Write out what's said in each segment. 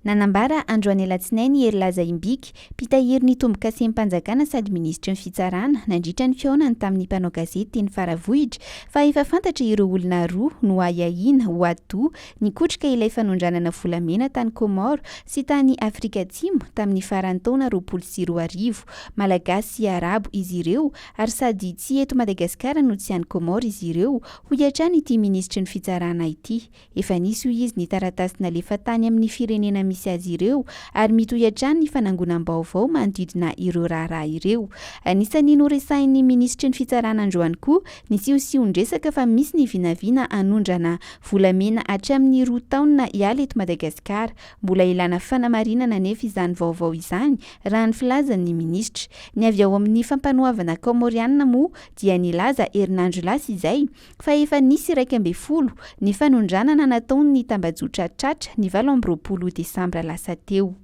Nanambara androany alatsinainy ery laza imbiky mpitahiry ny tombo-kasempanjakana sady ministry ny fitsarana nandritra ny fiaonany tamin'ny mpanao gazety teny Faravohitra fa efa fantatra ireo olona roa no Ayahina Ouaddou nikotrika ilay fanondranana volamena tany Comore sy tany Afrika Atsimo tamin'ny faran'ny taona 2020 malagasy sy arabo izy ireo ary sady tsy eto Madagasikara no tsy any Comore izy ireo hoy hatrany ity ministry ny fitsarana ity efa nisy hoy izy ny taratasy nalefa tany amin'ny firenena misy azy ireo ary mitohy hatrany ny fanangonam-baovao manodidina ireo raharaha ireo. Anisany noresahin'ny ministry ny fitsarana androany koa ny siosion-dresaka fa misy ny vinavina anondrana volamena hatramin'ny 2 taona hiala eto Madagasikara. Mbola ilana fanamarinana nefa izany vaovao izany raha ny filazan'ny ministry. Ny avy ao amin'ny fampanoavana Comoriana moa dia nilaza herinandro lasa izay fa efa nisy 12 ny fanondranana nataon'ny tambajotra tratra ny 20 Desambra lasa teo.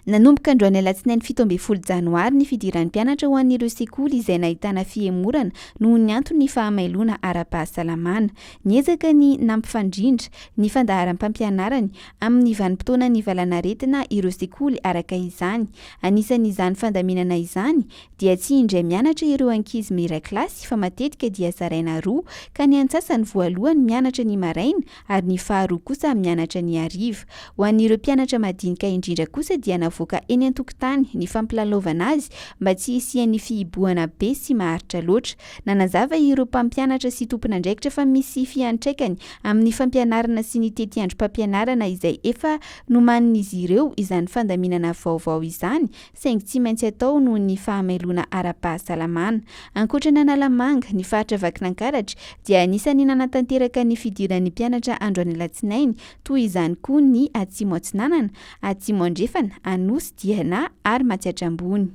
Nanomboka androany alatsinainy 17 Janoary ny fidiran'ny mpianatra ho an'ireo sekoly izay nahitana fihemorana noho ny antony fahamailona ara-pahasalamana. Niezaka ny nampifandrindra ny fandaharam-pampianarany amin'ny vanim-potoana ny valanaretina ireo sekoly araka izany. Anisan'izany fandaminana izany dia tsy indray mianatra ireo ankizy miray kilasy fa matetika dia zaraina roa ka ny antsasany voalohany mianatra ny maraina ary ny faharoa kosa mianatra ny hariva. Ho an'ireo mpianatra madinika indrindra kosa dia voka eny an-tokotany ny fampilalaovana azy mba tsy hisian'ny fihibohana be sy maharitra loatra. Nanazava ireo mpampianatra sy tompon'andraikitra fa misy fiantraikany amin'ny fampianarana sy ny tetiandrom-pampianarana izay efa nomanin'izy ireo izany fandaminana vaovao izany saingy tsy maintsy atao noho ny fahamailona ara-pahasalamana. Ankoatrana Analamanga ny faritra Vakinankaratra dia anisany nanatanteraka ny fidiran'ny mpianatra androany alatsinainy toy izany koa ny Atsimo Atsinanana, Atsimo Andrefana, Anosy Diana ary Matsiatrambony.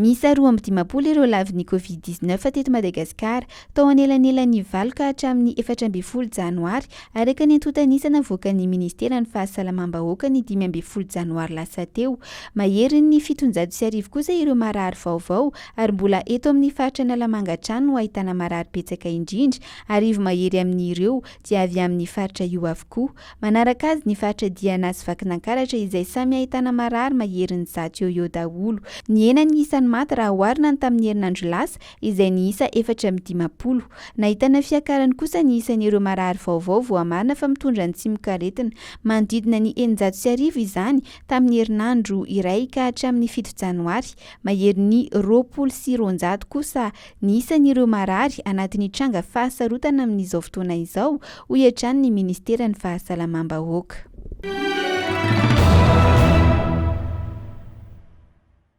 Miisa 25 ireo lavin'ny Covid-19 teto Madagasikara tao anelanelan'ny 9 ka hatramin'ny 14 Janoary araka ny antontanisana voakan'ny Ministeran'ny Fahasalamam-bahoaka ny 15 Janoary lasa teo. Mahery ny 790 kosa ireo marary vaovao ary mbola eto amin'ny faritra Analamanga hatrany no ahitana marary betsaka indrindra ary mahery amin'ireo dia avy amin'ny faritra io avokoa. Manaraka azy ny faritra Diana sy Vakinankaratra izay samy ahitana marary maherin'ny 100 eo daholo. Ny enany isan'ny maty raha oharina tamin'ny herinandro lasa izay niisa 450. Nahitana fiakarany kosa ny isan'ireo marary vaovao voamarina fa mitondra ny tsimokaletina manodidina ny 900 izany tamin'ny herinandro iray ka hatramin'ny 7 Janoary. Mahery ny 20 kosa ny isan'ireo marary anatin'ny tranga fahasarotana amin'izao fotoana izao hoy hatrany ny Ministeran'ny Fahasalamam-bahoaka.